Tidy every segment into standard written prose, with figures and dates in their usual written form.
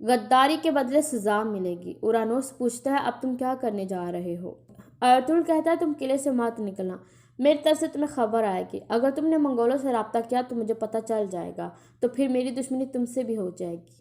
غداری کے بدلے سزا ملے گی۔ اورانوس پوچھتا ہے اب تم کیا کرنے جا رہے ہو؟ ارطغرل کہتا ہے تم قلعے سے مت نکلنا، میری طرف سے تمہیں خبر آئے گی، اگر تم نے منگولوں سے رابطہ کیا تو مجھے پتہ چل جائے گا، تو پھر میری دشمنی تم سے بھی ہو جائے گی۔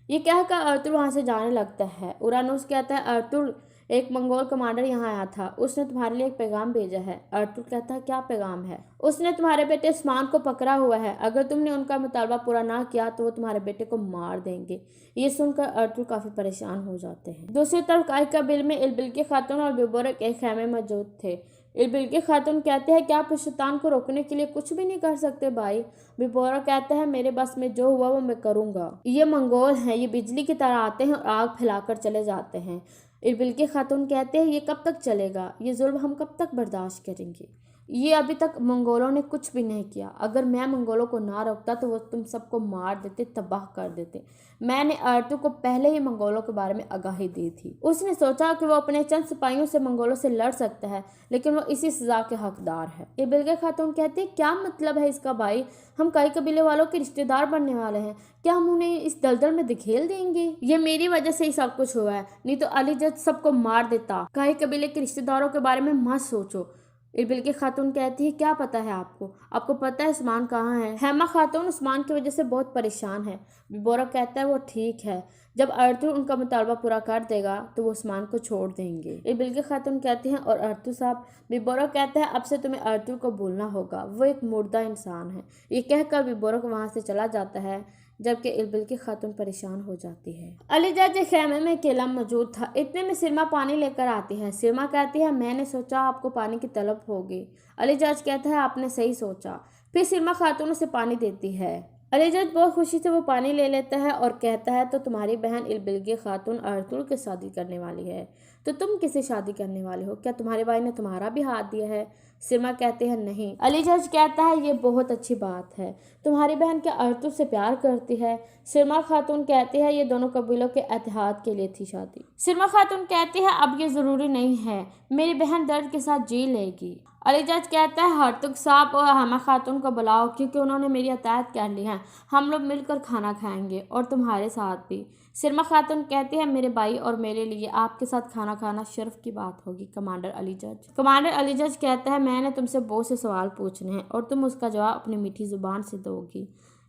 یہ کہہ کر ارطغرل وہاں سے جانے لگتا ہے۔ اورانوس کہتا ہے ارطغرل ایک منگول کمانڈر یہاں آیا تھا، اس نے تمہارے لیے ایک پیغام بھیجا ہے۔ ارطغرل کہتا ہے کیا پیغام ہے؟ اس نے تمہارے بیٹے عثمان کو پکڑا ہوا ہے، اگر تم نے ان کا مطالبہ پورا نہ کیا تو وہ تمہارے بیٹے کو مار دیں گے۔ یہ سن کر ارطغرل کافی پریشان ہو جاتے ہیں۔ دوسری طرف قائقہ بیل میں البلکہ خاتون اور بیبورق ایک خیمے میں موجود تھے۔ البلکہ خاتون کہتے ہیں کیا آپ اس شیطان کو روکنے کے لیے کچھ بھی نہیں کر سکتے بھائی؟ بیبورق کہتا ہے میرے بس میں جو ہوا وہ میں کروں گا، یہ منگول ہیں، یہ بجلی کی طرح آتے ہیں اور آگ پھیلا کر چلے جاتے ہیں۔ البلکہ خاتون کہتے ہیں یہ کب تک چلے گا؟ یہ ظلم ہم کب تک برداشت کریں گے؟ یہ ابھی تک منگولوں نے کچھ بھی نہیں کیا، اگر میں منگولوں کو نہ روکتا تو وہ تم سب کو مار دیتے، تباہ کر دیتے۔ میں نے ارطغرل کو پہلے ہی منگولوں کے بارے میں آگاہی دی تھی۔ اس نے سوچا کہ وہ اپنے چند سپاہیوں سے منگولوں سے لڑ سکتا ہے، لیکن وہ اسی سزا کے حقدار ہے۔ البلکہ خاتون کہتے ہیں کیا مطلب ہے اس کا بھائی؟ ہم کئی قبیلے والوں کے رشتہ دار بننے والے ہیں، کیا ہم انہیں اس دلدل میں دھکیل دیں گے؟ یہ میری وجہ سے ہی سب کچھ ہوا ہے، نہیں تو علی جد سب کو مار دیتا۔ کئی قبیلے کے رشتہ داروں کے بارے میں مت سوچو۔ البلکہ خاتون کہتی ہے کیا پتہ ہے آپ کو پتہ ہے عثمان کہاں ہے؟ حیمہ خاتون عثمان کی وجہ سے بہت پریشان ہے۔ بیبورق کہتا ہے وہ ٹھیک ہے، جب ارطغرل ان کا مطالبہ پورا کر دے گا تو وہ عثمان کو چھوڑ دیں گے۔ البلکہ خاتون کہتی ہیں اور ارطغرل صاحب؟ بیبورق کہتا ہے اب سے تمہیں ارطغرل کو بھولنا ہوگا، وہ ایک مردہ انسان ہے۔ یہ کہہ کر بیبورق وہاں سے چلا جاتا ہے، جبکہ البلکہ خاتون پریشان ہو جاتی ہے۔ علی جج خیمے میں اکیلا موجود تھا، اتنے میں سرما پانی لے کر آتی ہے۔ سرما کہتی ہے میں نے سوچا آپ کو پانی کی طلب ہوگی۔ علی جج کہتا ہے آپ نے صحیح سوچا۔ پھر سرما خاتون اسے پانی دیتی ہے۔ علی جج بہت خوشی سے وہ پانی لے لیتا ہے اور کہتا ہے تو تمہاری بہن البلکہ خاتون ارطغرل کی شادی کرنے والی ہے، تو تم کسے شادی کرنے والے ہو؟ کیا تمہارے بھائی نے تمہارا بھی ہاتھ دیا ہے؟ سرما کہتے ہیں نہیں۔ علی جج کہتا ہے یہ بہت اچھی بات ہے، تمہاری بہن کیا ارطغرل سے پیار کرتی ہے؟ سرما خاتون کہتی ہے یہ دونوں قبیلوں کے اتحاد کے لیے تھی شادی۔ سرما خاتون کہتی ہے اب یہ ضروری نہیں ہے، میری بہن درد کے ساتھ جی لے گی۔ علی جج کہتا ہے ارطغرل صاحب اور حیمہ خاتون کو بلاؤ، کیونکہ انہوں نے میری اطاعت کر لی ہے، ہم لوگ مل کر کھانا کھائیں گے اور تمہارے ساتھ بھی۔ سرما خاتون کہتی ہے میرے بھائی اور میرے لیے آپ کے ساتھ کھانا کھانا شرف کی بات ہوگی کمانڈر علی جج۔ کمانڈر علی جج کہتا ہے میں نے تم سے بہت سے سوال پوچھنے ہیں اور تم اس کا جواب اپنی میٹھی زبان سے دو گی۔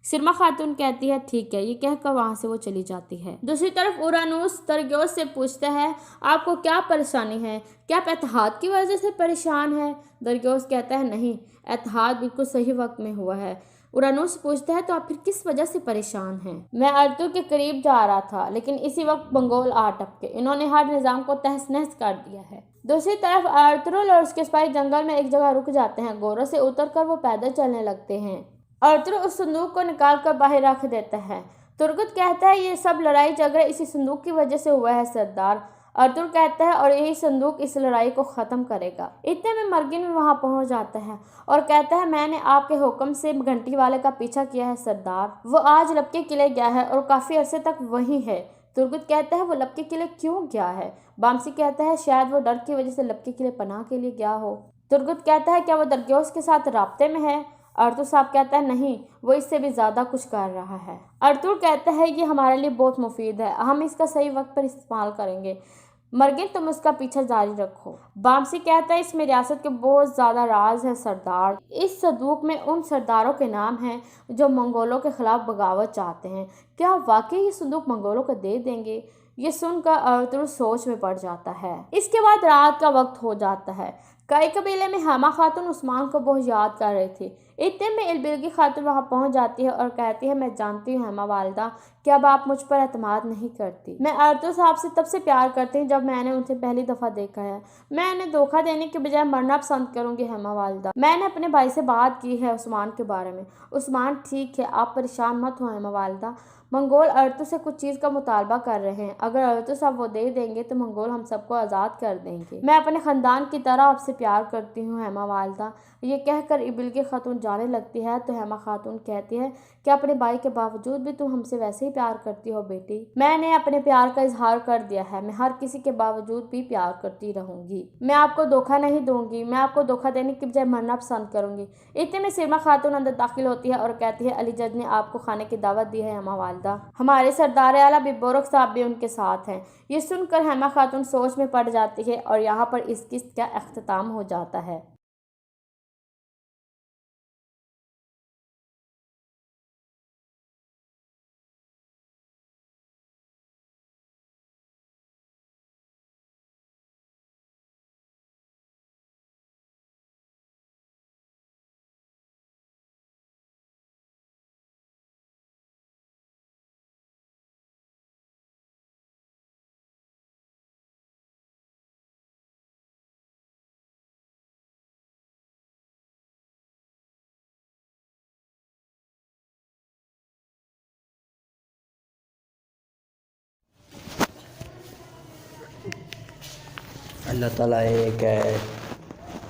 سرما خاتون کہتی ہے ٹھیک ہے، یہ کہہ کر وہاں سے وہ چلی جاتی ہے۔ دوسری طرف اورانوس درگیوس سے پوچھتا ہے آپ کو کیا پریشانی ہے؟ کیا آپ اتحاد کی وجہ سے پریشان ہے؟ درگیوس کہتا ہے نہیں، اتحاد بالکل صحیح وقت میں ہوا ہے۔ اورانوس پوچھتا ہے تو آپ پھر کس وجہ سے پریشان ہیں؟ میں ارطغرل کے قریب جا رہا تھا، لیکن اسی وقت منگول آ ٹپکے، انہوں نے ہر نظام کو تہس نہس کر دیا ہے۔ دوسری طرف ارطغرل اور اس کے سپاہی جنگل میں ایک جگہ رک جاتے ہیں، گھوڑوں سے اتر کر وہ پیدل چلنے لگتے ہیں۔ ارطغرل اس صندوق کو نکال کر باہر رکھ دیتا ہے۔ ترگت کہتا ہے یہ سب لڑائی جھگڑا اسی صندوق کی وجہ سے ہوا ہے سردار۔ ارطغرل کہتا ہے اور یہی صندوق اس لڑائی کو ختم کرے گا۔ اتنے میں مرگن بھی وہاں پہنچ جاتا ہے اور کہتا ہے میں نے آپ کے حکم سے گھنٹی والے کا پیچھا کیا ہے سردار، وہ آج لپکے قلعے گیا ہے اور کافی عرصے تک وہیں ہے۔ ترگت کہتا ہے وہ لپکے قلعے کیوں گیا ہے؟ بامسی کہتا ہے شاید وہ ڈر کی وجہ سے لپکے قلعے پناہ کے لیے گیا ہو۔ ترگت کہتا ہے کیا وہ درگیوس کے ساتھ رابطے میں ہے؟ ارطغرل صاحب کہتا ہے نہیں، وہ اس سے بھی زیادہ کچھ کر رہا ہے۔ ارطغرل کہتا ہے یہ ہمارے لیے بہت مفید ہے، ہم اس کا صحیح وقت پر استعمال کریں گے، مرگن تم اس کا پیچھا جاری رکھو۔ بامسی کہتا ہے اس میں ریاست کے بہت زیادہ راز ہے سردار، اس صندوق میں ان سرداروں کے نام ہیں جو منگولوں کے خلاف بغاوت چاہتے ہیں، کیا واقعی یہ صندوق منگولوں کو دے دیں گے؟ یہ سن کر ارطغرل سوچ میں پڑ جاتا ہے۔ اس کے بعد رات کا وقت ہو جاتا ہے۔ کئی قبیلے میں حیمہ خاتون عثمان کو بہت یاد کر رہی تھی۔ اتنے میں البلکہ خاتون وہاں پہنچ جاتی ہے اور کہتی ہے میں جانتی ہوں حیمہ والدہ کہ اب آپ مجھ پر اعتماد نہیں کرتی، میں ارطغرل صاحب سے تب سے پیار کرتی ہوں جب میں نے انہیں پہلی دفعہ دیکھا ہے، میں انہیں دھوکہ دینے کے بجائے مرنا پسند کروں گی حیمہ والدہ۔ میں نے اپنے بھائی سے بات کی ہے عثمان کے بارے میں، عثمان ٹھیک ہے، آپ پریشان مت ہوں حیمہ والدہ، منگول ارطغرل سے کچھ چیز کا مطالبہ کر رہے ہیں، اگر ارطغرل صاحب وہ دے دیں گے تو منگول ہم سب کو آزاد کر دیں گے، میں اپنے خاندان کی طرح آپ سے پیار کرتی ہوں حیمہ والدہ۔ یہ کہہ کر البلکہ خاتون جانے لگتی ہے تو ہیما خاتون کہتی ہے کہ اپنے بھائی کے باوجود بھی تم ہم سے ویسے ہی پیار کرتی ہو بیٹی۔ میں نے اپنے پیار کا اظہار کر دیا ہے، میں ہر کسی کے باوجود بھی پیار کرتی رہوں گی، میں آپ کو دھوکہ نہیں دوں گی، میں آپ کو دھوکہ دینے کی بجائے مرنا پسند کروں گی۔ اتنے میں سیما خاتون اندر داخل ہوتی ہے اور کہتی ہے علی جج نے آپ کو کھانے کی دعوت دی ہے ہیما والدہ، ہمارے سردار اعلیٰ بورک صاحب بھی ان کے ساتھ ہیں۔ یہ سن کر ہیما خاتون سوچ میں پڑ جاتی ہے اور یہاں پر اس قسط کا اختتام ہو جاتا ہے۔ اللہ تعالیٰ ایک ہے،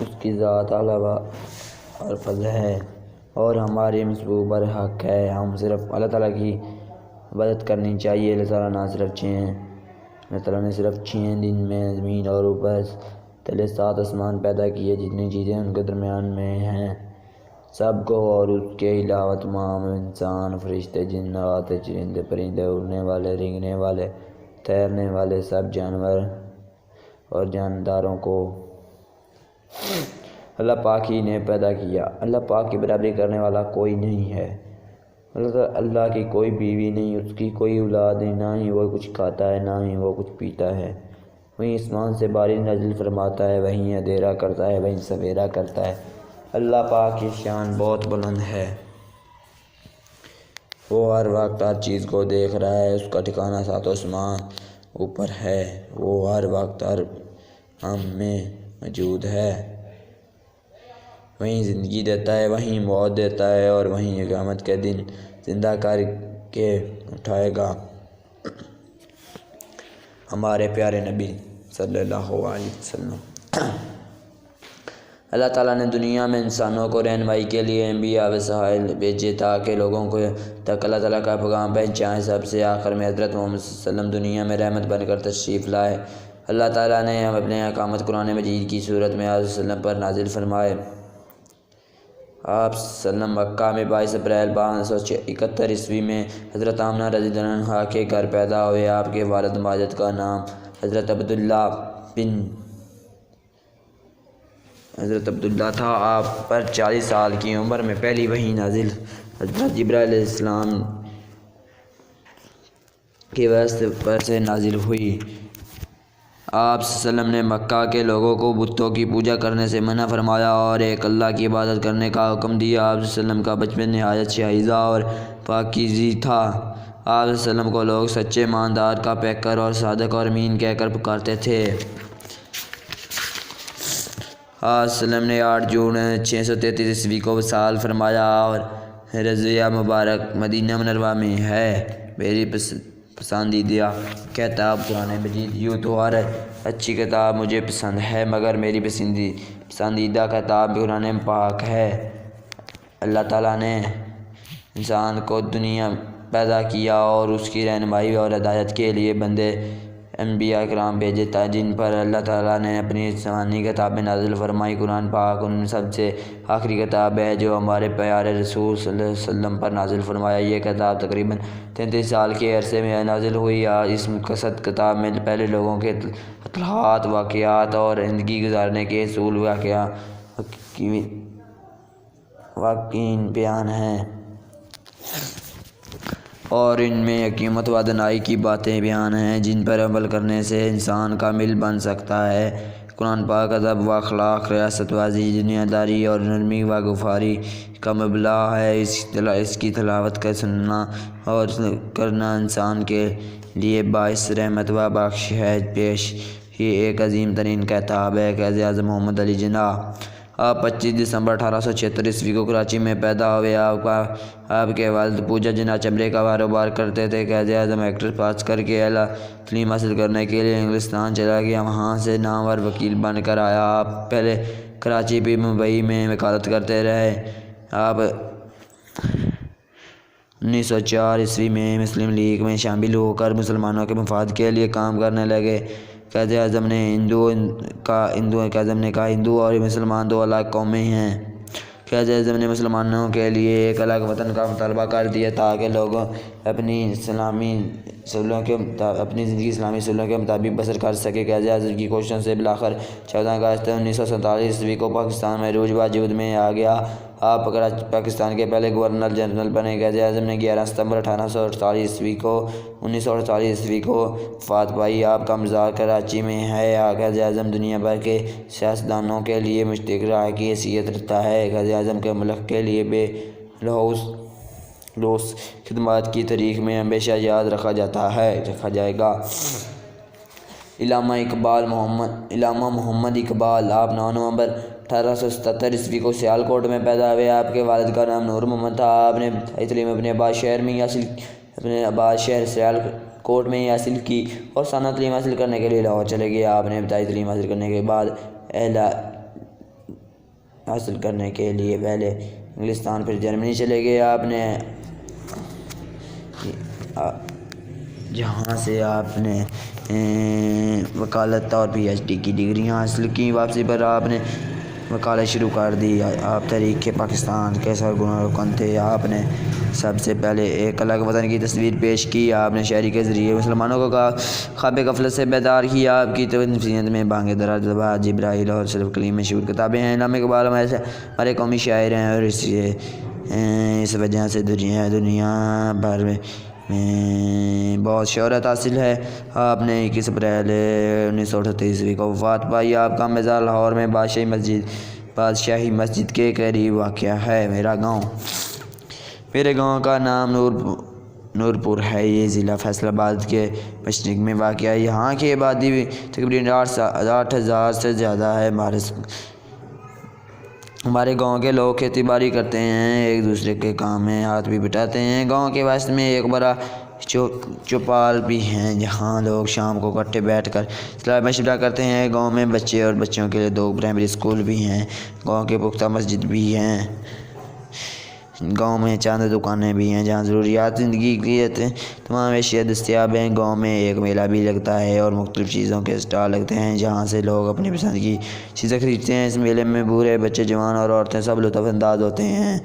اس کی ذات علاوہ اور فضل ہے اور ہماری مصبوح برحق ہے۔ ہم صرف اللہ تعالیٰ کی عبادت کرنی چاہیے۔ اللہ تعالیٰ نے صرف 6 دن میں زمین اور اوپر تلے 7 آسمان پیدا کیے، جتنی چیزیں ان کے درمیان میں ہیں سب کو، اور اس کے علاوہ تمام انسان، فرشتے، جنات، چرندے، پرندے، اڑنے والے، رینگنے والے، تیرنے والے سب جانور اور جانداروں کو اللہ پاک ہی نے پیدا کیا۔ اللہ پاک کی برابری کرنے والا کوئی نہیں ہے۔ اللہ کی کوئی بیوی نہیں، اس کی کوئی اولاد نہیں، نہ ہی وہ کچھ کھاتا ہے نہ ہی وہ کچھ پیتا ہے۔ وہیں آسمان سے بارش نازل فرماتا ہے، وہیں اندھیرا کرتا ہے، وہیں سویرا کرتا ہے۔ اللہ پاک کی شان بہت بلند ہے، وہ ہر وقت ہر چیز کو دیکھ رہا ہے، اس کا ٹھکانہ 7 آسمان اوپر ہے، وہ ہر وقت ہر ہم میں موجود ہے، وہیں زندگی دیتا ہے، وہیں موت دیتا ہے اور وہیں قیامت کے دن زندہ کر کے اٹھائے گا۔ ہمارے پیارے نبی صلی اللہ علیہ وسلم۔ اللہ تعالیٰ نے دنیا میں انسانوں کو رہنمائی کے لیے انبیاء و رسول بھیجے تاکہ لوگوں کو تک اللہ تعالیٰ کا پیغام پہنچائیں۔ سب سے آخر میں حضرت محمد صلی اللہ علیہ وسلم دنیا میں رحمت بن کر تشریف لائے۔ اللہ تعالیٰ نے اپنے احکامات قرآن مجید کی صورت میں آپ صلی اللہ علیہ وسلم پر نازل فرمائے۔ آپ صلی اللہ علیہ وسلم مکہ میں 22 اپریل 1271 عیسوی میں حضرت آمنہ رضی اللہ عنہا کے گھر پیدا ہوئے۔ آپ کے والد ماجد کا نام حضرت عبداللہ تھا۔ آپ پر 40 سال کی عمر میں پہلی وحی نازل حضرت جبرائیل علیہ السلام کے واسطے پر سے نازل ہوئی۔ آپ صلی اللہ علیہ وسلم نے مکہ کے لوگوں کو بتوں کی پوجا کرنے سے منع فرمایا اور ایک اللہ کی عبادت کرنے کا حکم دیا۔ آپ صلی اللہ علیہ وسلم کا بچپن نہایت شائستہ اور پاکیزہ تھا۔ آپ صلی اللہ علیہ وسلم کو لوگ سچے ایماندار کا پیکر اور صادق اور امین کہہ کر پکارتے تھے۔ آپ صلی اللہ علیہ وسلم نے 8 جون 633 عیسوی کو وصال فرمایا اور رضیہ مبارک مدینہ منورہ میں ہے۔ میری پسندیدہ کتاب قرآن مجید، یوں تو ہر اچھی کتاب مجھے پسند ہے مگر میری پسندیدہ کتاب قرآن پاک ہے۔ اللہ تعالیٰ نے انسان کو دنیا پیدا کیا اور اس کی رہنمائی اور ہدایت کے لیے بندے انبیاء کرام بھیجے تھے، جن پر اللہ تعالیٰ نے اپنی آسمانی کتابیں نازل فرمائی۔ قرآن پاک ان سب سے آخری کتاب ہے جو ہمارے پیارے رسول صلی اللہ علیہ وسلم پر نازل فرمایا۔ یہ کتاب تقریباً 33 سال کے عرصے میں نازل ہوئی۔ اس مقدس کتاب میں پہلے لوگوں کے اطلاعات، واقعات اور زندگی گزارنے کے اصول واقعین بیان ہیں اور ان میں حکمت و دانائی کی باتیں بیان ہیں جن پر عمل کرنے سے انسان کامل بن سکتا ہے۔ قرآن پاک ادب و اخلاق، ریاست بازی، دنیا داری اور نرمی و غفاری کا مبلغ ہے۔ اس کی تلاوت کا سننا اور کرنا انسان کے لیے باعث رحمت و بخش ہے۔ پیش یہ ایک عظیم ترین کتاب ہے۔ قائد اعظم محمد علی جناح آپ 25 دسمبر 1876 عیسوی کو کراچی میں پیدا ہوئے۔ آپ کے والد پوجا جناح چمڑے کا کاروبار کرتے تھے۔ قائد اعظم ایکٹر پاس کر کے اعلیٰ تعلیم حاصل کرنے کے لیے انگلستان چلا گیا، وہاں سے نامور وکیل بن کر آیا۔ آپ پہلے کراچی پھر ممبئی میں وکالت کرتے رہے۔ آپ 1904 میں مسلم لیگ میں شامل ہو کر مسلمانوں کے مفاد کے لیے کام کرنے لگے۔ قائد اعظم نے کہا ہندو اور مسلمان دو الگ قومیں ہیں۔ قائد اعظم نے مسلمانوں کے لیے ایک الگ وطن کا مطالبہ کر دیا تاکہ لوگ اپنی زندگی اسلامی اصولوں کے مطابق بسر کر سکیں۔ قائد اعظم کی کوششوں سے بالآخر 14 اگست 1947 کو پاکستان میں عروج وجود میں آ گیا۔ آپ پاکستان کے پہلے گورنر جنرل بنے۔ قائد اعظم نے 11 ستمبر 1948 کو وفات پائی۔ آپ کا مزار کراچی میں ہے۔ قائد اعظم دنیا بھر کے سیاستدانوں کے لیے مشترکہ رائے کی حیثیت رکھتا ہے۔ قائد اعظم کے ملک کے لیے بے لوث خدمات کی تاریخ میں ہمیشہ یاد رکھا جائے گا۔ علامہ محمد اقبال۔ آپ 9 نومبر 1877 کو سیالکوٹ میں پیدا ہوئے۔ آپ کے والد کا نام نور محمد تھا۔ آپ نے ابتدائی تعلیم اپنے آباد شہر سیالکوٹ میں ہی حاصل کی اور ثانوی تعلیم حاصل کرنے کے لیے لاہور چلے گئے۔ آپ نے ابتدائی تعلیم حاصل کرنے کے بعد پہلے انگلستان پھر جرمنی چلے گئے۔ آپ نے جہاں سے آپ نے وکالت اور PhD کی ڈگریاں حاصل کی۔ واپسی پر آپ نے وکالت شروع کر دی۔ آپ تحریک پاکستان کے سرگرم رکن تھے۔ آپ نے سب سے پہلے ایک الگ وطن کی تصویر پیش کی۔ آپ نے شاعری کے ذریعے مسلمانوں کو خواب غفلت سے بیدار کیا۔ آپ کی تنظیمات میں بانگ درا، حج جبرائیل اور سلف کلیم مشہور کتابیں ہیں۔ علامہ اقبال ہمارے قومی شاعر ہیں اور اس وجہ سے دنیا بھر میں بہت شہرت حاصل ہے۔ آپ نے 21 اپریل 1938 کو وفات پائی۔ آپ کا مزار لاہور میں بادشاہی مسجد کے قریب واقع ہے۔ میرے گاؤں کا نام نورپور ہے۔ یہ ضلع فیصل آباد کے مشرق میں واقع ہے۔ یہاں کی آبادی تقریباً 8,000 سے زیادہ ہے۔ ہمارے گاؤں کے لوگ کھیتی باڑی کرتے ہیں، ایک دوسرے کے کام میں ہاتھ بھی بٹاتے ہیں۔ گاؤں کے وسط میں ایک بڑا چوپال بھی ہے جہاں لوگ شام کو اکٹھے بیٹھ کر صلاح مشورہ کرتے ہیں۔ گاؤں میں بچے اور بچوں کے لیے 2 پرائمری اسکول بھی ہیں۔ گاؤں کے پختہ مسجد بھی ہیں۔ گاؤں میں چند دکانیں بھی ہیں جہاں ضروریات زندگی کی تمام اشیاء دستیاب ہیں۔ گاؤں میں ایک میلہ بھی لگتا ہے اور مختلف چیزوں کے اسٹال لگتے ہیں جہاں سے لوگ اپنی پسند کی چیزیں خریدتے ہیں۔ اس میلے میں بوڑھے، بچے، جوان اور عورتیں سب لطف اندوز ہوتے ہیں۔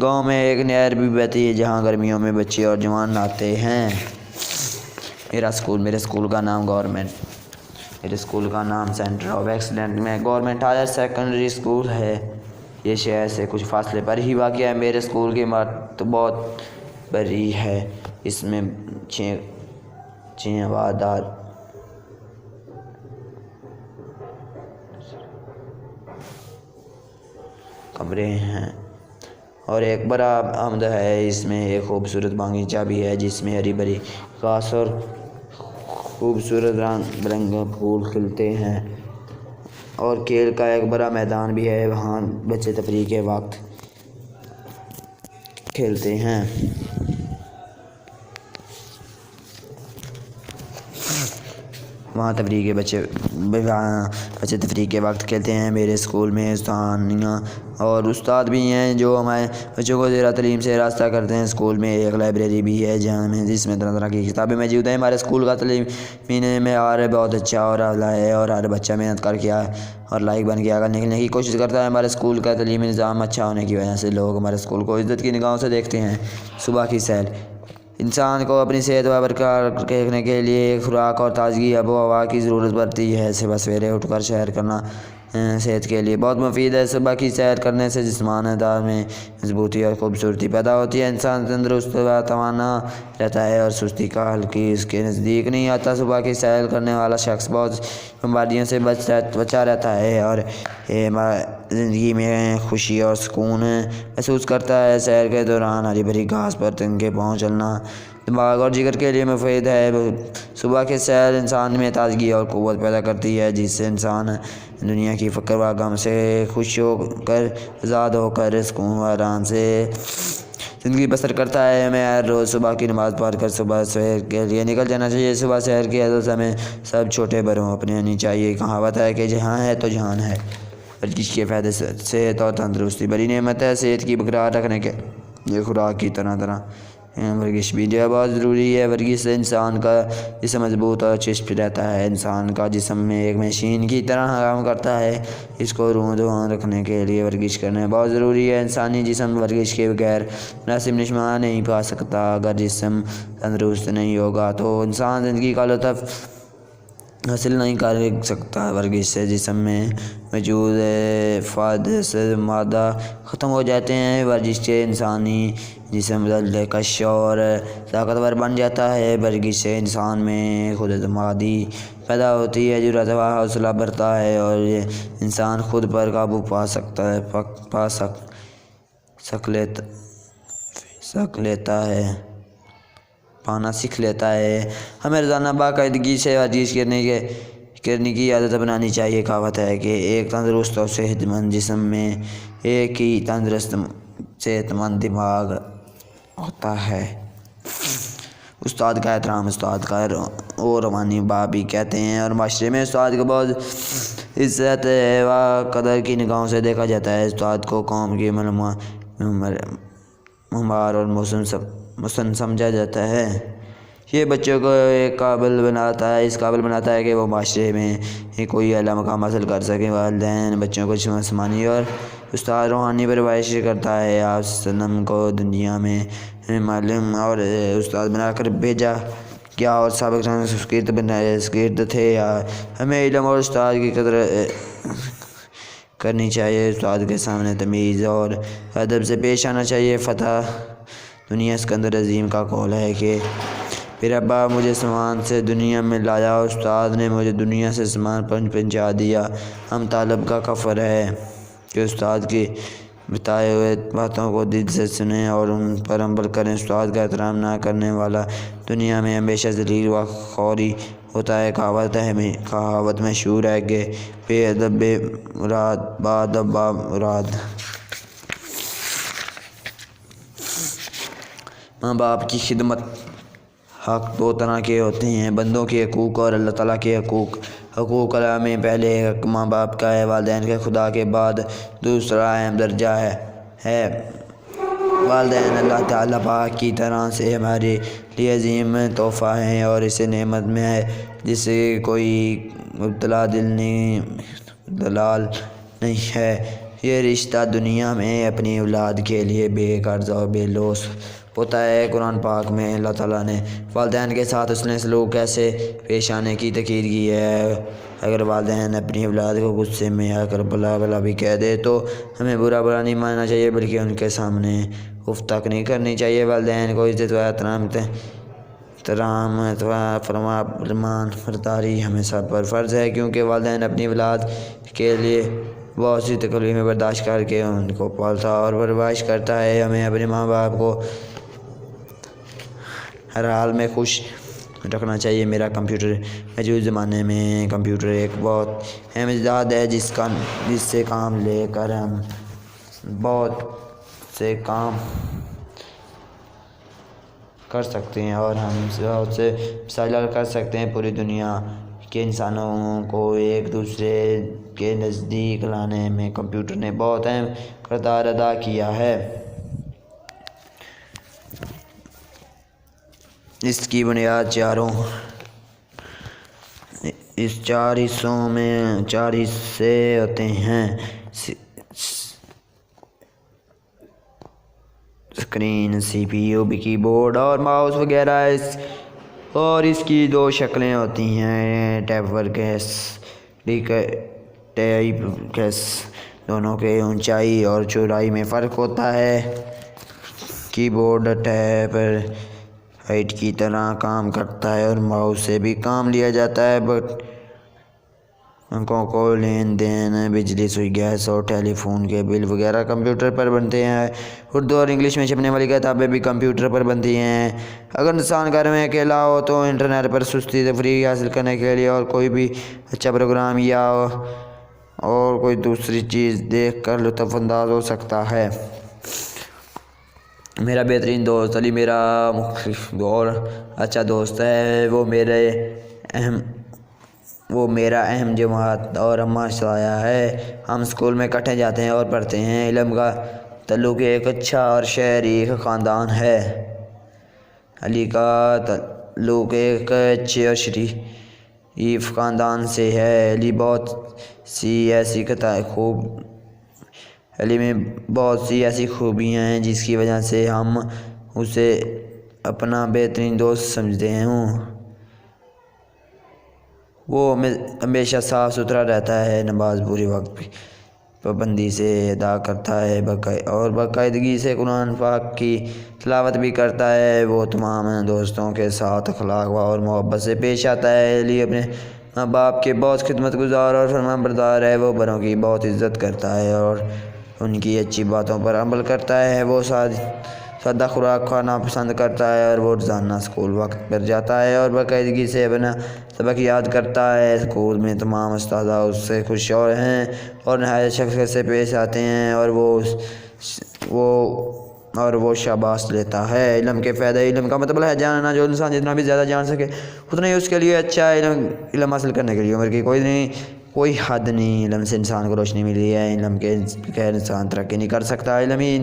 گاؤں میں ایک نہر بھی بہتی ہے جہاں گرمیوں میں بچے اور جوان نہاتے ہیں۔ میرے اسکول کا نام سینٹر آف ایکسلنٹ میں گورنمنٹ ہائر سیکنڈری اسکول ہے۔ یہ شہر سے کچھ فاصلے پر ہی واقع ہے۔ میرے اسکول کی عمارت بہت بڑی ہے۔ اس میں 6 ہوادار کمرے ہیں اور ایک بڑا عمد ہے۔ اس میں ایک خوبصورت باغیچہ بھی ہے جس میں ہری بھری گھاس اور خوبصورت رنگ برنگے پھول کھلتے ہیں اور کھیل کا ایک بڑا میدان بھی ہے۔ وہاں بچے تفریح کے وقت کھیلتے ہیں۔ میرے اسکول میں اور استاد بھی ہیں جو ہمارے بچوں کو زیرہ تعلیم سے راستہ کرتے ہیں۔ اسکول میں ایک لائبریری بھی ہے جس میں طرح طرح کی کتابیں موجود ہیں۔ ہمارے اسکول کا تعلیمی معیار بہت اچھا اور اعلیٰ ہے اور ہر بچہ محنت کر کے اور لائق بن کے آگے نکلنے کی کوشش کرتا ہے۔ ہمارے اسکول کا تعلیمی نظام اچھا ہونے کی وجہ سے لوگ ہمارے اسکول کو عزت کی نگاہوں سے دیکھتے ہیں۔ صبح کی سیر انسان کو اپنی صحت و برقرار رکھنے کے لیے خوراک اور تازگی آب و ہوا کی ضرورت پڑتی ہے۔ صبح سویرے اٹھ کر سیر کرنا صحت کے لیے بہت مفید ہے۔ صبح کی سیر کرنے سے جسمانی اعضاء میں مضبوطی اور خوبصورتی پیدا ہوتی ہے۔ انسان تندرست و توانا رہتا ہے اور سستی کا حلقہ اس کے نزدیک نہیں آتا۔ صبح کی سیر کرنے والا شخص بہت بیماریوں سے بچا رہتا ہے اور زندگی میں خوشی اور سکون محسوس کرتا ہے۔ سیر کے دوران ہری بھری گھاس پر ننگے پاؤں چلنا دماغ اور جگر کے لیے مفید ہے۔ صبح کی سیر انسان میں تازگی اور قوت پیدا کرتی ہے جس سے انسان دنیا کی فقر و غم سے خوش ہو کر آزاد ہو کر سکون و آرام سے زندگی بسر کرتا ہے۔ ہمیں ہر روز صبح کی نماز پڑھ کر صبح سیر کے لیے نکل جانا چاہیے۔ صبح سیر کی عادت ہمیں سب چھوٹے بڑوں اپنانی چاہیے۔ کہاوت ہے کہ جہاں ہے تو جہان ہے۔ ورزش کے فائدے صحت اور تندرستی بڑی نعمت ہے۔ صحت کی برقرار رکھنے کے لیے خوراک کی طرح ورزش بھی جو ہے بہت ضروری ہے۔ ورزش سے انسان کا جسم مضبوط اور چست رہتا ہے۔ انسان کا جسم میں ایک مشین کی طرح کام کرتا ہے۔ اس کو رواں رکھنے کے لیے ورزش کرنا بہت ضروری ہے۔ انسانی جسم ورزش کے بغیر مناسب نشو نہیں پا سکتا۔ اگر جسم تندرست نہیں ہوگا تو انسان زندگی کا لطف حاصل نہیں کر سکتا۔ ورزش سے جسم میں موجود فاسد مادہ ختم ہو جاتے ہیں۔ ورزش سے انسانی جسم دلکش اور طاقتور بن جاتا ہے۔ ورزش سے انسان میں خود اعتمادی پیدا ہوتی ہے، جرأت و حوصلہ بڑھتا ہے اور انسان خود پر قابو پانا سیکھ لیتا ہے۔ ہمیں روزانہ باقاعدگی سے ورزش کرنے کی عادت بنانی چاہیے۔ کہاوت ہے کہ ایک تندرست اور صحت مند جسم میں ایک ہی تندرست صحت مند دماغ ہوتا ہے۔ استاد کا احترام استاد کا روحانی باپ بھی کہتے ہیں، اور معاشرے میں استاد کو بہت عزت و قدر کی نگاہوں سے دیکھا جاتا ہے۔ استاد کو قوم کی معمار اور محسن سمجھا جاتا ہے۔ یہ بچوں کو اس قابل بناتا ہے کہ وہ معاشرے میں کوئی اعلیٰ مقام حاصل کر سکے۔ والدین بچوں کو جسمانی اور استاد روحانی پرورش کرتا ہے۔ آپ وسلم کو دنیا میں معلم اور استاد بنا کر بھیجا گیا اور سابق شاگرد تھے۔ ہمیں علم اور استاد کی قدر کرنی چاہیے۔ استاد کے سامنے تمیز اور ادب سے پیش آنا چاہیے۔ فتح دنیا اسکندر عظیم کا قول ہے کہ میرے ابا مجھے سامان سے دنیا میں لایا، استاد نے مجھے دنیا سے سامان پہنچا دیا۔ ہم طالب کا فخر ہے کہ استاد کی بتائے ہوئے باتوں کو دل سے سنیں اور ان پر عمل کریں۔ استاد کا احترام نہ کرنے والا دنیا میں ہمیشہ ذلیل و خواری ہوتا ہے۔ کہاوت مشہور ہے کہ بے ادب بے مراد، باادب با مراد۔ ماں باپ کی خدمت حق دو طرح کے ہوتے ہیں، بندوں کے حقوق اور اللہ تعالیٰ کے حقوق۔ حقوق اللہ میں پہلے حق ماں باپ کا ہے، والدین کے خدا کے بعد دوسرا اہم درجہ ہے۔ والدین اللہ تعالیٰ پاک کی طرح سے ہمارے لیے عظیم تحفہ ہیں اور اسے نعمت میں ہے جسے کوئی دلال نہیں ہے۔ یہ رشتہ دنیا میں اپنی اولاد کے لیے بے غرض اور بے لوث ہوتا ہے۔ قرآن پاک میں اللہ تعالیٰ نے والدین کے ساتھ حسن سلوک کیسے پیش آنے کی تاکید کی ہے۔ اگر والدین اپنی اولاد کو غصے میں آ کر بلا بھی کہہ دے تو ہمیں برا نہیں ماننا چاہیے، بلکہ ان کے سامنے اف تک نہیں کرنی چاہیے۔ والدین کو عزت و احترام فرما برداری ہمیں سب پر فرض ہے، کیونکہ والدین اپنی اولاد کے لیے بہت سی تکلیفیں برداشت کر کے ان کو پالتا اور پرورش کرتا ہے۔ ہمیں اپنے ماں باپ کو ہر حال میں خوش رکھنا چاہیے۔ میرا کمپیوٹر موجود زمانے میں کمپیوٹر ایک بہت اہم ایجاد ہے جس سے کام لے کر ہم بہت سے کام کر سکتے ہیں اور ہم بہت سے مسائل حل کر سکتے ہیں۔ پوری دنیا کے انسانوں کو ایک دوسرے کے نزدیک لانے میں کمپیوٹر نے بہت اہم کردار ادا کیا ہے۔ اس کی بنیاد چار حصوں میں 4 حصے ہوتے ہیں: اسکرین، سی پی یو، کی بورڈ اور ماؤس وغیرہ۔ اور اس کی 2 شکلیں ہوتی ہیں: ٹیپ کیس۔ دونوں کے اونچائی اور چوڑائی میں فرق ہوتا ہے۔ کی بورڈ ٹیپ ہیڈ کی طرح کام کرتا ہے اور ماؤس سے بھی کام لیا جاتا ہے۔ بینکوں کو لین دین، بجلی، سوئی، گیس اور ٹیلی فون کے بل وغیرہ کمپیوٹر پر بنتے ہیں۔ اردو اور انگلش میں چھپنے والی کتابیں بھی کمپیوٹر پر بنتی ہیں۔ اگر انسان گھر میں اکیلا ہو تو انٹرنیٹ پر سستی تفریح حاصل کرنے کے لیے اور کوئی بھی اچھا پروگرام یا اور کوئی دوسری چیز دیکھ کر لطف اندوز ہو سکتا ہے۔ میرا بہترین دوست علی میرا مخلص اور اچھا دوست ہے۔ وہ میرے اہم وہ میرا اہم جماعت اور ہمہ سایہ ہے۔ ہم اسکول میں اکٹھے جاتے ہیں اور پڑھتے ہیں۔ علم کا تعلق ایک اچھا اور شریف خاندان ہے۔ علی کا تعلق ایک اچھے اور شریف خاندان سے ہے۔ علی میں بہت سی ایسی خوبیاں ہیں جس کی وجہ سے ہم اسے اپنا بہترین دوست سمجھتے ہیں۔ وہ ہمیشہ صاف ستھرا رہتا ہے، نماز پورے وقت پہ پابندی سے ادا کرتا ہے اور باقاعدگی سے قرآن پاک کی تلاوت بھی کرتا ہے۔ وہ تمام دوستوں کے ساتھ اخلاق اور محبت سے پیش آتا ہے۔ علی اپنے ماں باپ کے بہت خدمت گزار اور فرمان بردار ہے۔ وہ بڑوں کی بہت عزت کرتا ہے اور ان کی اچھی باتوں پر عمل کرتا ہے۔ وہ سادہ خوراک کھانا پسند کرتا ہے اور وہ روزانہ اسکول وقت پر جاتا ہے اور باقاعدگی سے اپنا سبق یاد کرتا ہے۔ اسکول میں تمام اساتذہ اس سے خوش ہیں اور نہایت شفقت سے پیش آتے ہیں اور وہ شاباش لیتا ہے۔ علم کے فائدے۔ علم کا مطلب ہے جاننا۔ جو انسان جتنا بھی زیادہ جان سکے اتنا ہی اس کے لیے اچھا ہے۔ علم حاصل کرنے کے لیے عمر کی کوئی حد نہیں۔ علم سے انسان کو روشنی ملی ہے۔ علم کے بغیر انسان ترقی نہیں کر سکتا۔ علم ہی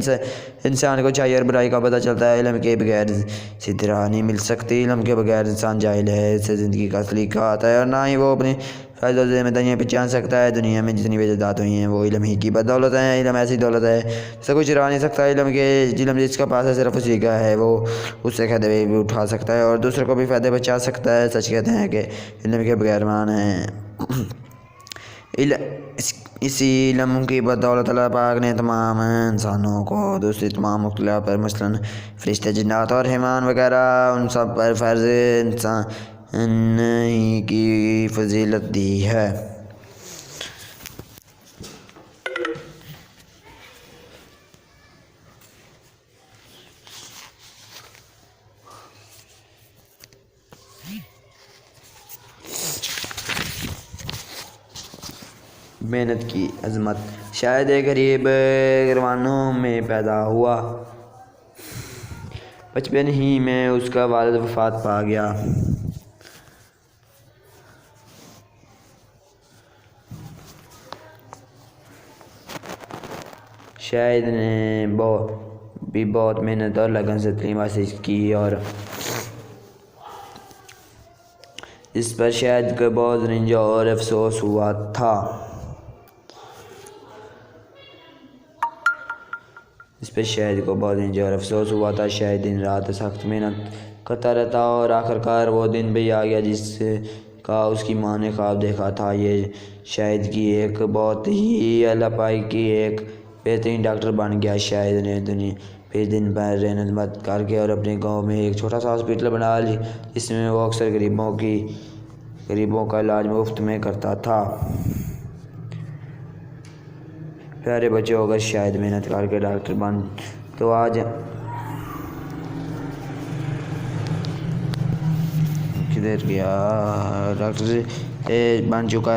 انسان کو اچھائی اور برائی کا پتہ چلتا ہے۔ علم کے بغیر سیدھی راہ نہیں مل سکتی۔ علم کے بغیر انسان جاہل ہے، اس سے زندگی کا سلیقہ آتا ہے اور نہ ہی وہ اپنی فرائض اور ذمہ داریاں پہچان سکتا ہے۔ دنیا میں جتنی بھی ایجادات ہوئی ہیں وہ علم ہی کی بدولت ہیں۔ علم ایسی دولت ہے جسے کوئی چرا نہیں سکتا۔ علم جس کا پاس ہے صرف اسی کا ہے، وہ اس سے فائدے بھی اٹھا سکتا ہے اور دوسروں کو بھی فائدے پہنچا سکتا ہے۔ سچ کہتے ہیں کہ علم کے بغیر مان ہے۔ اسی علم کی بدولت اللہ پاک نے تمام انسانوں کو دوسری تمام مخلوقات پر مثلاً فرشتے، جنات اور حیوان وغیرہ ان سب پر فرض انسان ہی کی فضیلت دی ہے۔ محنت کی عظمت۔ شاید ایک غریب گھرانوں میں پیدا ہوا۔ بچپن ہی میں اس کا والد وفات پا گیا۔ شاید نے بھی بہت محنت اور لگن سے تعلیم حاصل کی اور اس پر شاید کو بہت رنج اور افسوس ہوا تھا۔ شاید دن رات سخت محنت کرتا رہتا اور آخرکار وہ دن بھی آ گیا جس کا اس کی ماں نے خواب دیکھا تھا۔ یہ شاید کی ایک بہت ہی اعلیٰ پائی کی ایک بہترین ڈاکٹر بن گیا۔ شاید نے پھر دن بھر محنت کر کے اور اپنے گاؤں میں ایک چھوٹا سا ہاسپٹل بنا لی جس میں وہ اکثر غریبوں کا علاج مفت میں کرتا تھا۔ پیارے بچوں، اگر شاید محنت کر کے ڈاکٹر بن تو آج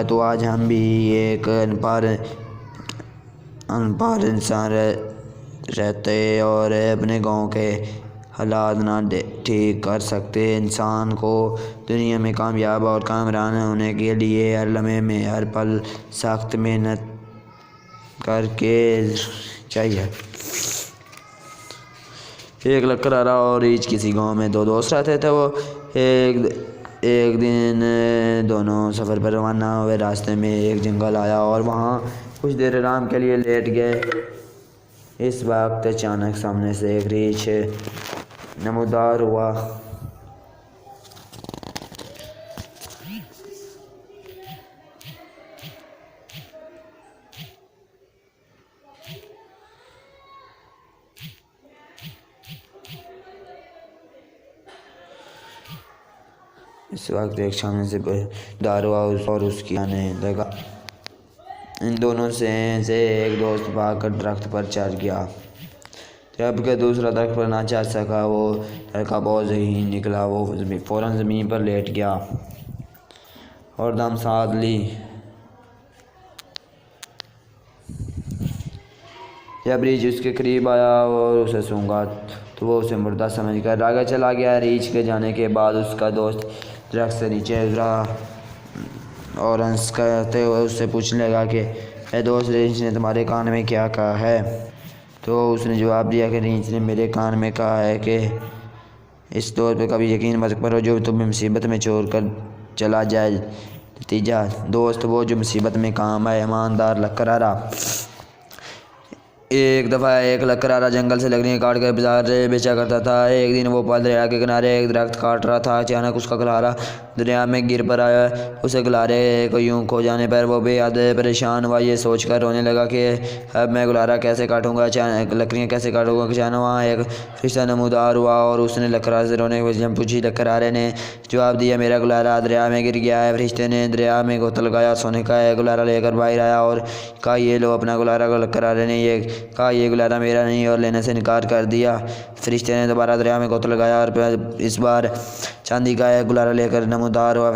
تو آج ہم بھی ایک ان پڑھ انسان رہتے اور اپنے گاؤں کے حالات نہ ٹھیک کر سکتے۔ انسان کو دنیا میں کامیاب اور کامران ہونے کے لیے ہر لمحے میں ہر پل سخت محنت کر کے چاہیے۔ ایک لکڑہارا اور ریچھ کسی گاؤں میں دو دوست رہتے تھے۔ وہ ایک دن دونوں سفر پر روانہ ہوئے۔ راستے میں ایک جنگل آیا اور وہاں کچھ دیر آرام کے لیے لیٹ گئے۔ اس وقت اچانک سامنے سے ایک ریچھ نمودار ہوا۔ اور اس کی آنے لگا۔ ان دونوں سے ایک دوست بھاگ کر درخت پر چڑھ گیا، جبکہ دوسرا درخت پر نہ چڑھ سکا۔ وہ لڑکا بہت ذہین نکلا۔ وہ فوراً زمین پر لیٹ گیا اور دم ساتھ لی۔ جب ریچھ اس کے قریب آیا اور اسے سونگھا تو وہ اسے مردہ سمجھ کر آگے چلا گیا۔ ریچھ کے جانے کے بعد اس کا دوست درخت سے نیچے اترا اور ہنس کرتے ہوئے اس سے پوچھنے لگا کہ اے دوست، ریچھ نے تمہارے کان میں کیا کہا ہے؟ تو اس نے جواب دیا کہ ریچھ نے میرے کان میں کہا ہے کہ اس دور پہ کبھی یقین مت کرو جو تمہیں مصیبت میں چھوڑ کر چلا جائے۔ نتیجہ دوست وہ جو مصیبت میں کام آئے۔ ایماندار لکڑہارا۔ ایک دفعہ ایک لکڑہارا جنگل سے لکڑیاں کاٹ کر بازار بیچا کرتا تھا۔ ایک دن وہ دریا کے کنارے ایک درخت کاٹ رہا تھا۔ اچانک اس کا گلہارا دریا میں گر پڑا۔ اسے گلہارے کو یوں کھو جانے پر وہ بے حد پریشان ہوا۔ یہ سوچ کر رونے لگا کہ اب میں گلہارا کیسے کاٹوں گا، لکڑیاں کیسے کاٹوں گا۔ اچانک وہاں ایک فرشتہ نمودار ہوا اور اس نے لکڑہارے سے رونے کی وجہ پوچھی۔ لکڑہارے نے جواب دیا، میرا گلہارا دریا میں گر گیا ہے۔ فرشتے نے دریا میں غوطہ لگایا، سونے کا ایک گلہارا لے کر باہر آیا اور کہا یہ لو اپنا گلہارا۔ لکڑہارے نے کہا یہ گلہارا میرا نہیں اور لینے سے انکار کر دیا۔ فرشتے نے دوبارہ دریا میں غوطہ لگایا اور اس بار چاندی کا ایک گلہارا لے کر نمودار ہوا۔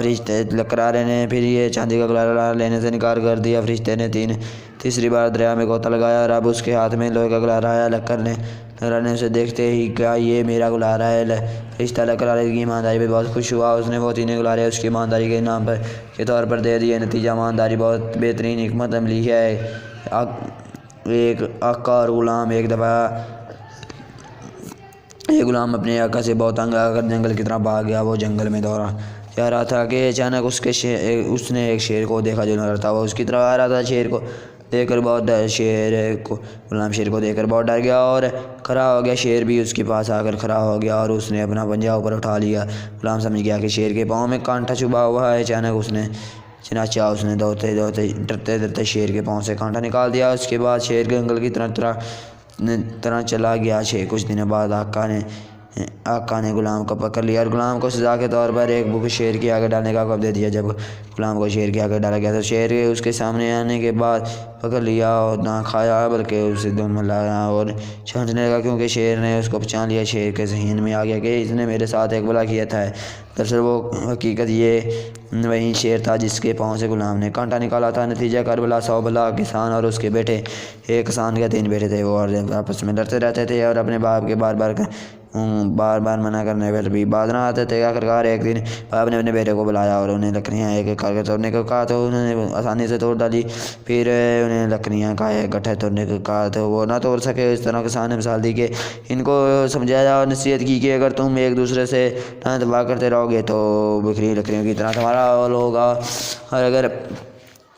لکڑہارے نے پھر یہ چاندی کا گلہارا لینے سے انکار کر دیا۔ فرشتے نے تیسری بار دریا میں غوطہ لگایا اور اب اس کے ہاتھ میں لوہے کا گلہارا آیا۔ لکڑہارے نے اسے دیکھتے ہی کہا یہ میرا گلہارا ہے۔ فرشتہ لکڑہارے کی ایمانداری پہ بہت خوش ہوا۔ اس نے وہ تینوں گلہارے اس کی ایمانداری کے انعام کے طور پر دے دیے۔ نتیجہ ایمانداری بہت بہترین حکمت عملی ہے۔ ایک آقا اور غلام۔ ایک دفعہ ایک غلام اپنے آقا سے بہت تنگ آ کر جنگل کی طرف بھاگ گیا۔ وہ جنگل میں دورہ جا رہا تھا کہ اچانک اس نے ایک شیر کو دیکھا جو لڑ رہا تھا۔ وہ اس کی طرف آ رہا تھا۔ شیر کو دیکھ کر غلام شیر کو دیکھ کر بہت ڈر گیا اور کھڑا ہو گیا۔ شیر بھی اس کے پاس آ کر کھڑا ہو گیا اور اس نے اپنا پنجہ اوپر اٹھا لیا۔ غلام سمجھ گیا کہ شیر کے پاؤں میں کانٹا چبھا ہوا ہے۔ چنانچہ اس نے دوڑتے ڈرتے شیر کے پاؤں سے کانٹا نکال دیا۔ اس کے بعد شیر جنگل کی طرح چلا گیا۔ کچھ دنوں بعد آقا نے غلام کو پکڑ لیا اور غلام کو سزا کے طور پر ایک بھوکے شیر کے آگے ڈالنے کا حکم دے دیا۔ جب غلام کو شیر کے آگے ڈالا گیا تو شیر اس کے سامنے آنے کے بعد پکڑ لیا اور نہ کھایا بلکہ اسے دم ملایا اور چھانٹنے لگا، کیونکہ شیر نے اس کو پہچان لیا۔ شیر کے ذہن میں آ گیا کہ اس نے میرے ساتھ ایک بھلا کیا تھا۔ دراصل وہ حقیقت یہ وہی شیر تھا جس کے پاؤں سے غلام نے کانٹا نکالا تھا۔ نتیجہ کربلا 100 بھلا کسان اور اس کے بیٹے۔ ایک کسان کے 3 بیٹے تھے۔ وہ آپس میں لڑتے رہتے تھے اور اپنے باپ کے بار بار منع کرنے پر بھی باز نہ آتے تھے۔ آخرکار ایک دن باپ نے اپنے بیٹے کو بلایا اور انہیں لکڑیاں ایک ایک کر کے توڑنے کو کہا تو انہوں نے آسانی سے توڑ ڈالی۔ پھر انہیں لکڑیاں کا ایک گٹھا توڑنے کو کہا تو وہ نہ توڑ سکے۔ اس طرح کسان نے مثال دی کہ ان کو سمجھایا اور نصیحت کی کہ اگر تم ایک دوسرے سے نہ اتفاق کرتے رہو گے تو بکھری لکڑیوں کی طرح تمہارا حال ہوگا، اور اگر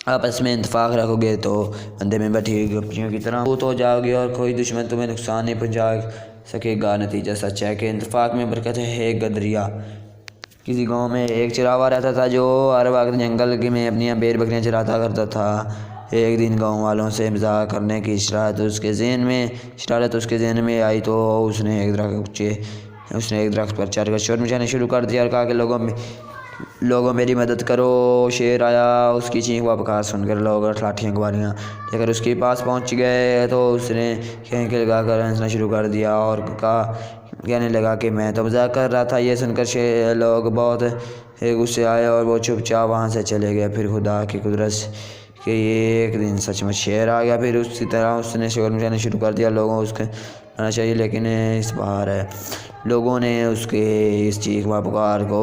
آپس میں اتفاق رکھو گے تو اندھے میں بیٹھی گپیوں کی طرح مضبوط ہو جاؤ گے اور کوئی دشمن تمہیں نقصان نہیں پہنچا سکے گا۔ نتیجہ سچ ہے کہ اتفاق میں برکت ہے۔ ایک گدریا۔ کسی گاؤں میں ایک چراوا رہتا تھا جو ہر وقت جنگل میں اپنی بھیڑ بکریاں چراتا کرتا تھا۔ ایک دن گاؤں والوں سے مذاق کرنے کی شرارت اس کے ذہن میں آئی تو اس نے ایک درخت پر چڑھ کر شور مچانا شروع کر دیا اور کہا کہ لوگوں میری مدد کرو۔ شیر آیا۔ اس کی چینخ و پکار سن کر لوگ لاٹھیاں گواریاں لے کر اس کے پاس پہنچ گئے تو اس نے کھینکے لگا کر ہنسنا شروع کر دیا اور کہنے لگا کہ میں تو مذاق کر رہا تھا۔ یہ سن کر لوگ بہت غصے آئے اور وہ چپ چاپ وہاں سے چلے گئے۔ پھر خدا کی قدرت کہ ایک دن سچ مچ شیر آ گیا۔ پھر اسی طرح اس نے شور مچانا شروع کر دیا۔ لوگوں اس کے آنا چاہیے لیکن اس بار لوگوں نے اس کے اس چیخ و پکار کو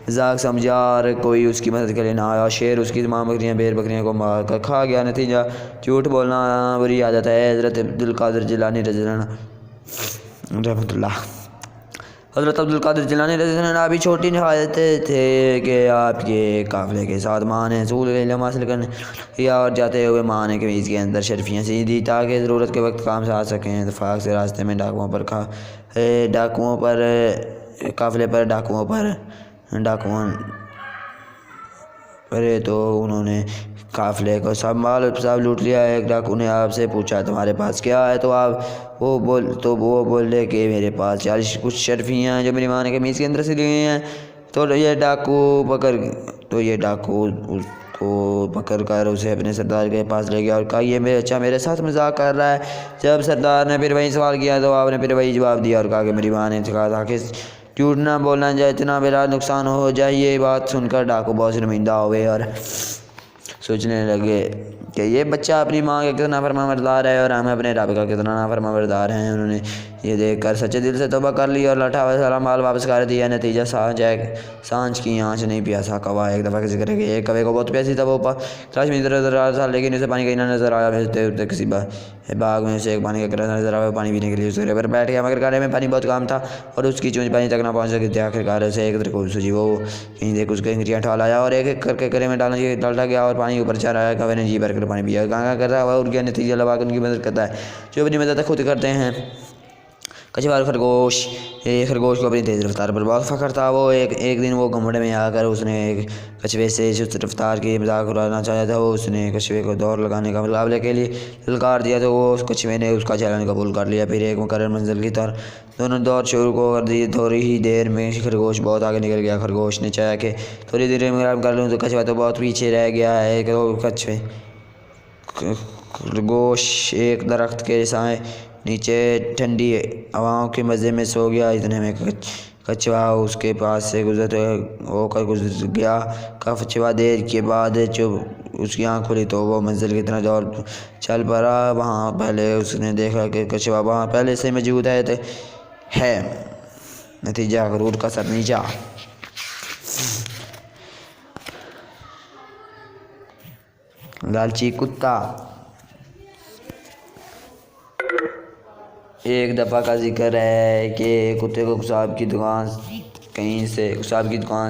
مذاق سمجھا اور کوئی اس کی مدد کے لیے نہ آیا۔ شیر اس کی تمام بھیڑ بکریوں کو مار کر کھا گیا۔ نتیجہ جھوٹ بولنا بری عادت ہے۔ حضرت عبدالقادر جیلانی رضی اللہ عنہ ابھی چھوٹی نہایت تھے کہ آپ کے قافلے کے ساتھ ماں نے حصول علم حاصل کرنے لیا اور جاتے ہوئے ماں نے قمیض کے اندر شرفیاں سی دی تاکہ ضرورت کے وقت کام سے آ سکیں۔ اتفاق سے راستے میں قافلے پر ڈاکوؤں پڑے تو انہوں نے قافلے کو سب مال لوٹ لیا۔ ایک ڈاکو نے آپ سے پوچھا تمہارے پاس کیا ہے تو وہ بولے کہ میرے پاس 40 کچھ شرفیاں جو میری ماں نے قمیض کے اندر سے لی ہوئی ہیں۔ تو یہ ڈاکو اس کو پکڑ کر اسے اپنے سردار کے پاس لے گیا اور کہا یہ میرے ساتھ مذاق کر رہا ہے۔ جب سردار نے پھر وہی سوال کیا تو آپ نے پھر وہی جواب دیا اور کہا کہ میری ماں نے کہا تھا کہ جھوٹ نہ بولنا جائے اتنا میرا نقصان ہو جائے۔ یہ بات سن کر ڈاکو بہت شرمندہ ہوئے اور سوچنے لگے کہ یہ بچہ اپنی ماں کا کتنا نافرمان بردار ہے اور ہم اپنے رب کا کتنا نافرمان بردار ہیں۔ انہوں نے یہ دیکھ کر سچے دل سے توبہ کر لی اور لٹا ہوا سارا مال واپس کر دیا۔ نتیجہ سانج کی آنچ نہیں پیاسا کوا ایک دفعہ کا ذکر ہے کہ ایک کوے کو بہت پیاسی تھا، وہ تلاش میں ادھر ادھر آ رہا تھا لیکن اسے پانی کہیں نہ نظر آیا۔ بھیجتے اٹھتے کسی باغ میں سے ایک پانی کا گرا نظر آیا، پانی پینے کے لیے اس گرے پر بیٹھ گیا، مگر گارے میں پانی بہت کم تھا اور اس کی چونچ پانی تک نہ پہنچ سکی تھی۔ آخرکار اسے ایک ترکوب سوجی، وہ کہیں دیکھ اس کے انگلیاں اٹھا لایا اور ایک ایک کر کے گرے میں ڈالتا گیا اور پانی اوپر چڑھ آیا۔ کوے نے جی بھر کر پانی پیا، گانگا کرتا ہوا اڑ گیا۔ نتیجہ لبا کر ان کی مدد کرتا ہے جو اپنی مدد خود کرتے ہیں۔ کچھوا اور خرگوش۔ خرگوش کو اپنی تیز رفتار پر بہت فخر تھا۔ وہ ایک دن وہ گھمڑ میں آ کر اس نے ایک کچھوے سے سست رفتار کی مذاق اڑانا چاہا تھا۔ اس نے کچھوے کو دوڑ لگانے کا مقابلے کے لیے للکار دیا تو وہ کچھوے نے اس کا چیلنج قبول کر لیا۔ پھر ایک مقرر منزل کی طرف دونوں دوڑ شروع کر دی۔ تھوڑی ہی دیر میں خرگوش بہت آگے نکل گیا۔ خرگوش نے چاہا کہ تھوڑی دیر میں کر لوں تو کچھوا تو بہت پیچھے رہ گیا ہے۔ خرگوش ایک درخت کے سائے نیچے ٹھنڈی ہواؤں کے مزے میں سو گیا۔ اتنے میں کچھوا اس کے پاس سے گزرتے ہو کر گزر گیا۔ کچھوا دیر کے بعد جب اس کی آنکھ کھلی تو وہ منزل کی طرف دوڑ چل پڑا۔ وہاں پہلے اس نے دیکھا کہ کچھوا وہاں پہلے سے موجود ہے۔ نتیجہ غرور کا سر نیچا۔ لالچی کتا۔ ایک دفعہ کا ذکر ہے کہ کتے کو کساب کی دکان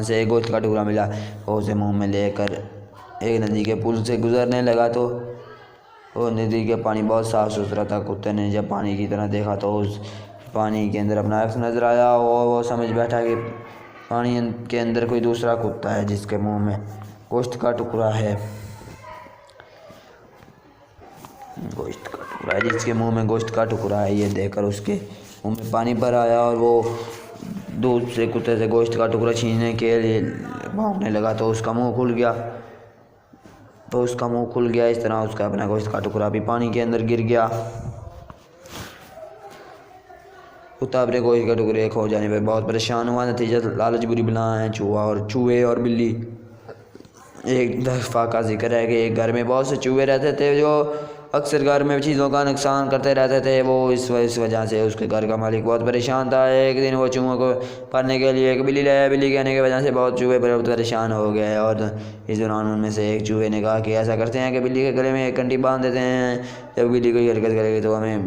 سے ایک گوشت کا ٹکڑا ملا۔ وہ اسے منہ میں لے کر ایک ندی کے پل سے گزرنے لگا تو وہ ندی کا پانی بہت صاف ستھرا تھا۔ کتے نے جب پانی کی طرف دیکھا تو اس پانی کے اندر اپنا عکس نظر آیا اور وہ سمجھ بیٹھا کہ پانی کے اندر کوئی دوسرا کتا ہے جس کے منہ میں گوشت کا ٹکڑا ہے۔ یہ دیکھ کر اس کے منہ میں پانی بھر آیا اور وہ دوسرے کتے سے گوشت کا ٹکڑا چھیننے کے لیے بھونکنے لگا تو اس کا منہ کھل گیا۔ اس طرح اس کا اپنا گوشت کا ٹکڑا بھی پانی کے اندر گر گیا۔ کتا اپنے گوشت کا ٹکڑے کھو جانے پر بہت پریشان ہوا۔ نتیجہ لالچ بری بلا ہے۔ چوہے اور بلی۔ ایک دفعہ کا ذکر ہے کہ ایک گھر میں بہت سے چوہے رہتے تھے جو اکثر گھر میں چیزوں کا نقصان کرتے رہتے تھے۔ وہ اس وجہ سے اس کے گھر کا مالک بہت پریشان تھا۔ ایک دن وہ چوہوں کو پکڑنے کے لیے ایک بلی لایا۔ بلی کہنے کی وجہ سے بہت چوہے بہت پریشان ہو گئے اور اس دوران ان میں سے ایک چوہے نے کہا کہ ایسا کرتے ہیں کہ بلی کے گلے میں ایک گھنٹی باندھ دیتے ہیں۔ جب بلی کوئی حرکت کرے گی تو ہمیں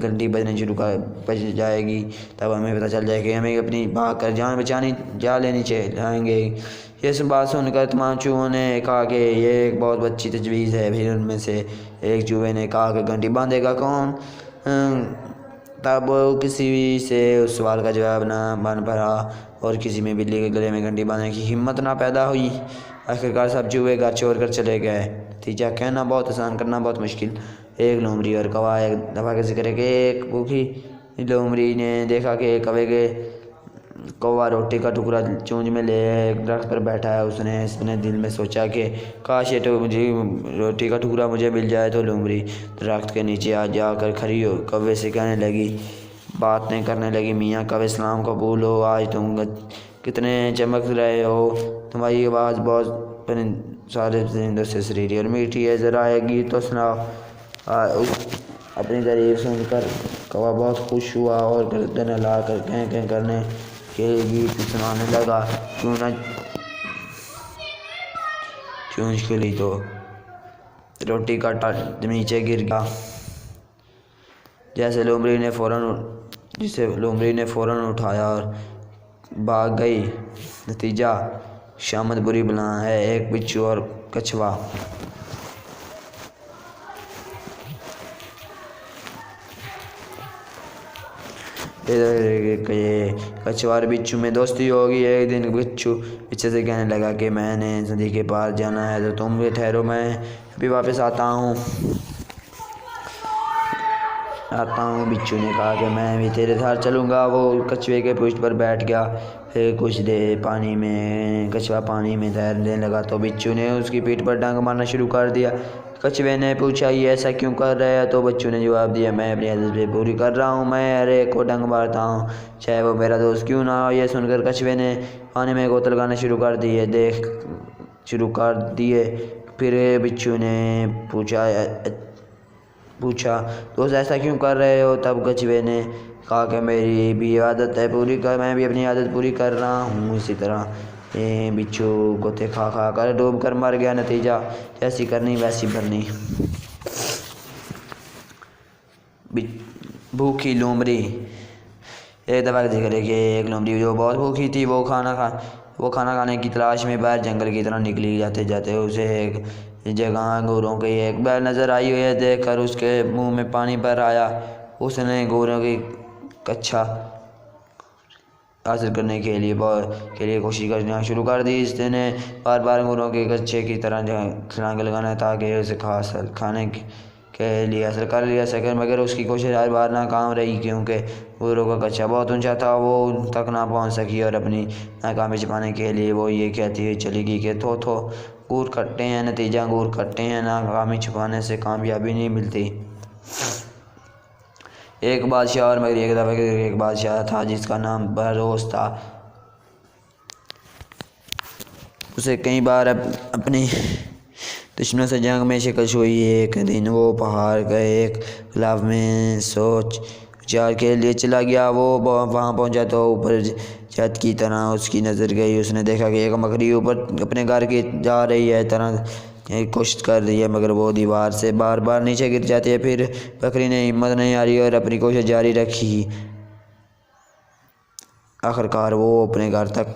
گھنٹی بج جائے گی، تب ہمیں پتہ چل جائے کہ ہمیں اپنی بھاگ کر جان بچانی جائیں گے۔ یہ بات سن کر تمام چوہوں نے کہا کہ یہ ایک بہت اچھی تجویز ہے۔ پھر ان میں سے ایک چوہے نے کہا کہ گھنٹی باندھے گا کون؟ تب کسی سے اس سوال کا جواب نہ بن پڑا اور کسی میں بلی کے گلے میں گھنٹی باندھنے کی ہمت نہ پیدا ہوئی۔ آخرکار سب چوہے گھر چھوڑ کر چلے گئے۔ نتیجہ کہنا بہت آسان، کرنا بہت مشکل۔ ایک لومڑی اور کوا۔ ایک دفعہ کا ذکر ہے کہ ایک بھوکی لومڑی نے دیکھا کہ کوا روٹی کا ٹکڑا چونچ میں لے ایک درخت پر بیٹھا ہے۔ اس نے اپنے دل میں سوچا کہ کاش یہ روٹی کا ٹکڑا مجھے مل جائے۔ تو لومڑی درخت کے نیچے جا کر کھڑی ہو کوے سے کہنے لگی، باتیں کرنے لگی، میاں کوے سلام قبول ہو، آج تم کتنے چمک رہے ہو، تمہاری آواز بہت سارے پرندوں سے سریلی اور میٹھی ہے، ذرا ایک گیت تو سناؤ۔ اپنی تعریف سن کر کوا بہت خوش ہوا اور گردن ہلا کر کہیں کرنے کے گیت سنانے لگا۔ چونچ کھلی تو روٹی کا نیچے گر گیا، جسے لومڑی نے فوراً اٹھایا اور بھاگ گئی۔ نتیجہ شامت بری بلا ہے۔ ایک بچھو اور کچھوا۔ کچھوا اور بچھو میں دوستی ہوگی۔ ایک دن بچھو پیچھے سے کہنے لگا کہ میں نے ندی کے پاس جانا ہے تو تم بھی ٹھہرو، میں ابھی واپس آتا ہوں۔ بچھو نے کہا کہ میں بھی تیرے ساتھ چلوں گا۔ وہ کچھوے کے پشت پر بیٹھ گیا۔ پھر کچھ دیر کچھوا پانی میں تیرنے لگا تو بچھو نے اس کی پیٹھ پر ڈنک مارنا شروع کر دیا۔ کچھوے نے پوچھا، یہ ایسا کیوں کر رہے ہو؟ تو بچھو نے جواب دیا، میں اپنی عادت پوری کر رہا ہوں، میں ہر ایک کو ڈنک مارتا ہوں، چاہے وہ میرا دوست کیوں نہ ہو۔ یہ سن کر کچھوے نے پانی میں گوتے لگانے شروع کر دیے۔ پھر بچھو نے پوچھا دوست ایسا کیوں کر رہے ہو؟ تب کچھوے نے کہا کہ میری بھی عادت ہے پوری کر، میں بھی اپنی عادت پوری کر رہا ہوں، اسی طرح بچھو غوطے کھا کھا کر ڈوب کر مر گیا، نتیجہ جیسی کرنی ویسی بھرنی۔ بھوکی لومڑی۔ ایک دفعہ کا ذکر ہے کہ ایک لومڑی جو بہت بھوکی تھی وہ کھانا کھانے کی تلاش میں باہر جنگل کی طرف نکلی۔ جاتے جاتے اسے ایک جگہ انگوروں کی ایک بیل نظر آئی ہوئی ہے، دیکھ کر اس کے منہ میں پانی بھر آیا۔ اس نے انگوروں کی کچا حاصل کرنے کے لیے کوشش کرنا شروع کر دی۔ اس نے بار بار انگوروں کے کچے کی طرح چھلانگ لگانا تاکہ اسے کھانے کے لیے حاصل کر لیا سکے، مگر اس کی کوشش ہر بار ناکام رہی کیونکہ انگوروں کا کچا بہت اونچا تھا، وہ ان تک نہ پہنچ سکی، اور اپنی ناکامی چھپانے کے لیے وہ یہ کہتی ہوئی چلی گئی کہ تھو انگور کھٹے ہیں، نتیجہ انگور کھٹے ہیں، ناکامی چھپانے سے کامیابی نہیں ملتی۔ ایک بادشاہ اور مگر ایک دفعہ ایک بادشاہ تھا جس کا نام بہروز تھا۔ اسے کئی بار اپنی دشمنوں سے جنگ میں شکست ہوئی۔ ایک دن وہ پہاڑ کے ایک غلاف میں سوچ وچار کے لیے چلا گیا۔ وہ وہاں پہنچا تو اوپر چھت کی طرح اس کی نظر گئی۔ اس نے دیکھا کہ ایک بکری اوپر اپنے گھر کی جا رہی ہے، طرح کوشش کر رہی ہے مگر وہ دیوار سے بار بار نیچے گر جاتی ہے۔ پھر بکری نے ہمت نہیں ہاری اور اپنی کوشش جاری رکھی۔ آخرکار وہ اپنے گھر تک